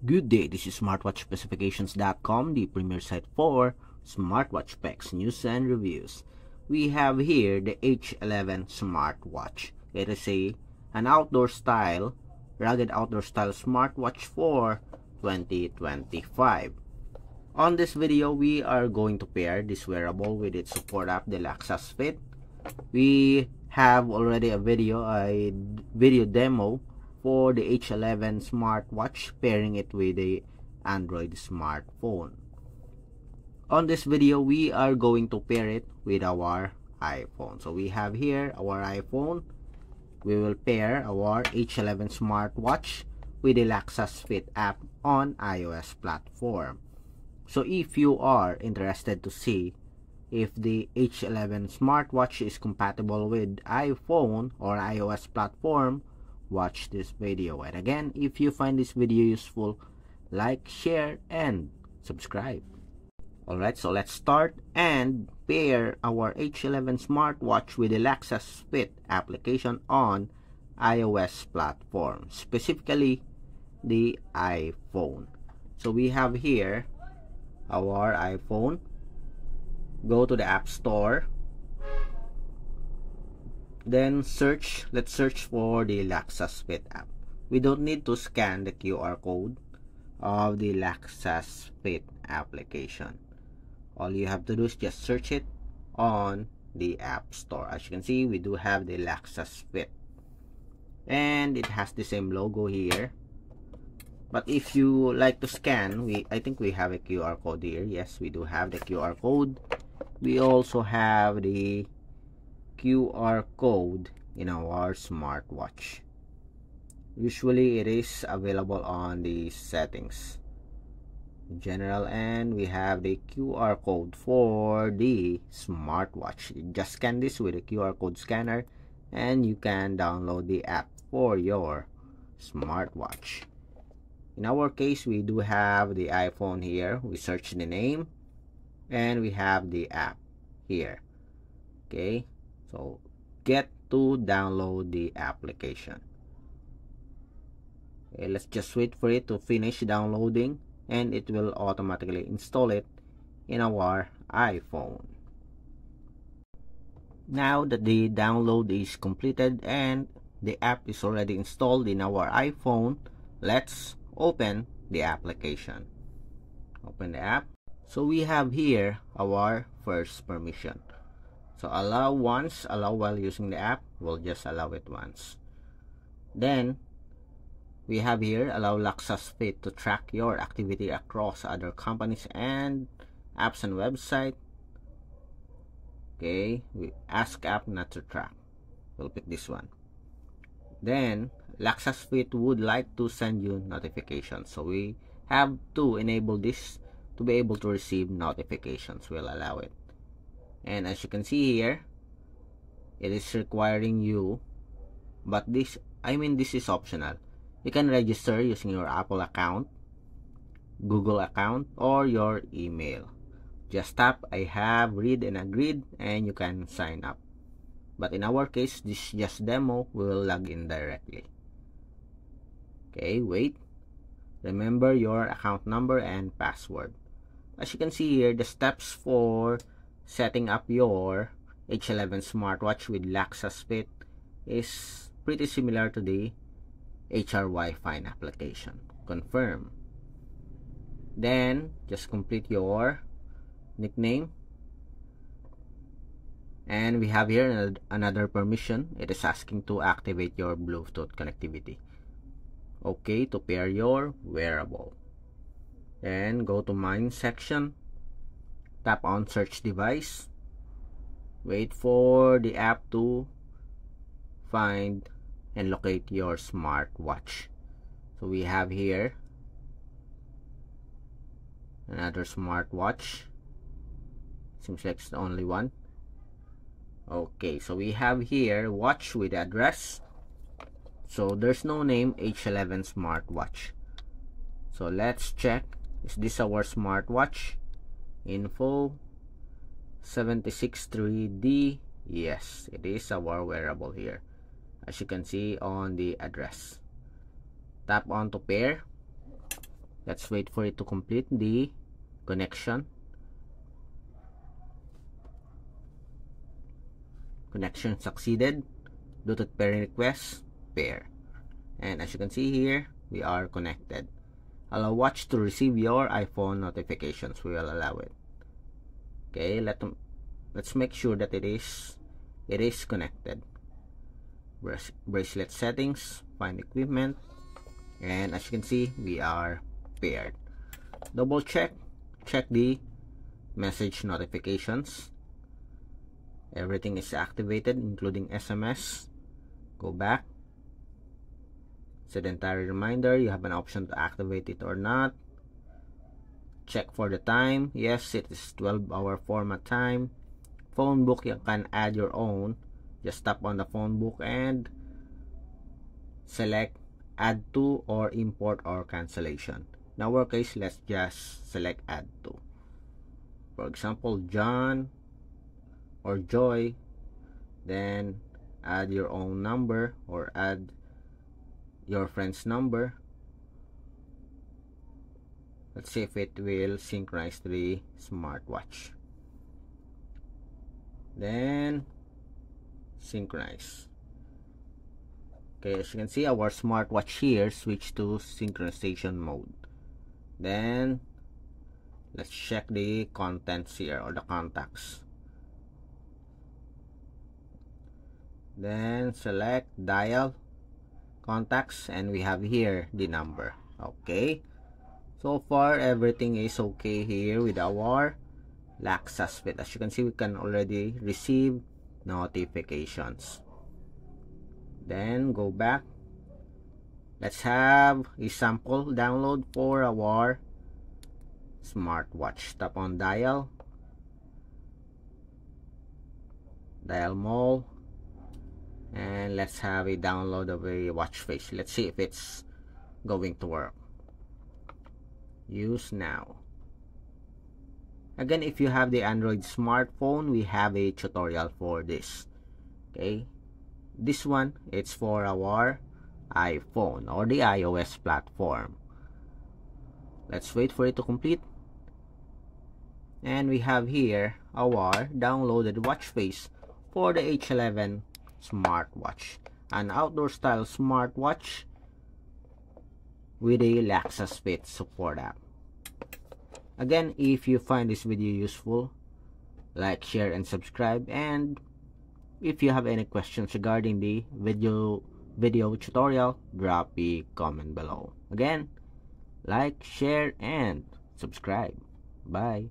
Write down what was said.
Good day, this is smartwatchspecifications.com, the premier site for smartwatch specs, news, and reviews. We have here the H11 smartwatch. It is an outdoor style, rugged outdoor style smartwatch for 2025. On this video, we are going to pair this wearable with its support app, the Laxas Fit. We have already a video demo for the H11 smartwatch, pairing it with a Android smartphone. On this video, we are going to pair it with our iPhone. So we have here our iPhone. We will pair our H11 smartwatch with the Laxas Fit app on iOS platform. So if you are interested to see if the H11 smartwatch is compatible with iPhone or iOS platform, watch this video. And again, if you find this video useful, like, share, and subscribe. Alright, so let's start and pair our H11 smartwatch with the Laxas Fit application on iOS platform, specifically the iPhone. So we have here our iPhone. Go to the App Store, then let's search for the Laxas Fit app. We don't need to scan the QR code of the Laxas Fit application. All you have to do is just search it on the App Store. As you can see, we do have the Laxas Fit, and it has the same logo here. But if you like to scan, I think we have a QR code here. Yes, we do have the QR code. We also have the QR code in our smartwatch. Usually it is available on the settings, general, and we have the QR code for the smartwatch. You just scan this with a QR code scanner and you can download the app for your smartwatch. In our case, we do have the iPhone here. We search the name and we have the app here. Okay, so get to download the application. Okay, let's just wait for it to finish downloading and it will automatically install it in our iPhone. Now that the download is completed and the app is already installed in our iPhone, let's open the application. Open the app. So we have here our first permission. So allow once, allow while using the app. We'll just allow it once. Then we have here allow Laxas Fit to track your activity across other companies and apps and website. Okay, we ask app not to track. We'll pick this one. Then Laxas Fit would like to send you notifications. So we have to enable this to be able to receive notifications. We'll allow it. And as you can see here, it is requiring you, but this is optional. You can register using your Apple account, Google account, or your email. Just tap I have, read, and agreed, and you can sign up. But in our case, this is just demo. We will log in directly. Okay, wait. Remember your account number and password. As you can see here, the steps for setting up your H11 smartwatch with Laxas Fit is pretty similar to the HRY Fine application. Confirm. Then just complete your nickname. And we have here another permission. It is asking to activate your Bluetooth connectivity. Okay, to pair your wearable. Then go to Mine section. Tap on Search Device. Wait for the app to find and locate your smartwatch. So we have here another smartwatch. Seems like it's the only one. Okay, so we have here watch with address. So there's no name, H11 smartwatch. So let's check. Is this our smartwatch? Info 763D. Yes, it is our wearable here, as you can see on the address. Tap on to pair. Let's wait for it to complete the connection. Connection succeeded. Bluetooth pairing request, pair. And as you can see here, we are connected. Allow watch to receive your iPhone notifications. We will allow it. Okay, let's make sure that it is connected. Bracelet settings, find equipment, and as you can see, we are paired. Double check the message notifications. Everything is activated, including SMS. Go back. Sedentary reminder, you have an option to activate it or not. Check for the time. Yes, it is 12-hour format time. Phone book, you can add your own. Just tap on the phone book and select add to or import or cancellation. In our case, let's just select add to. For example, John or Joy. Then add your own number or add your friend's number. Let's see if it will synchronize to the smartwatch. Then synchronize. Okay, as you can see, our smartwatch here switched to synchronization mode. Then let's check the contents here, or the contacts. Then select dial contacts, and we have here the number. Okay, so far everything is okay here with our lock suspect. As you can see, we can already receive notifications. Then go back. Let's have a sample download for our smartwatch. Tap on dial mall, and let's have a download of a watch face. Let's see if it's going to work. Use now. Again, if you have the Android smartphone, we have a tutorial for this. Okay, this one, it's for our iPhone or the iOS platform. Let's wait for it to complete. And we have here our downloaded watch face for the H11 smartwatch, an outdoor style smartwatch with a Lexus Fit support app. Again, if you find this video useful, like, share, and subscribe. And if you have any questions regarding the video tutorial, drop a comment below. Again, like, share, and subscribe. Bye.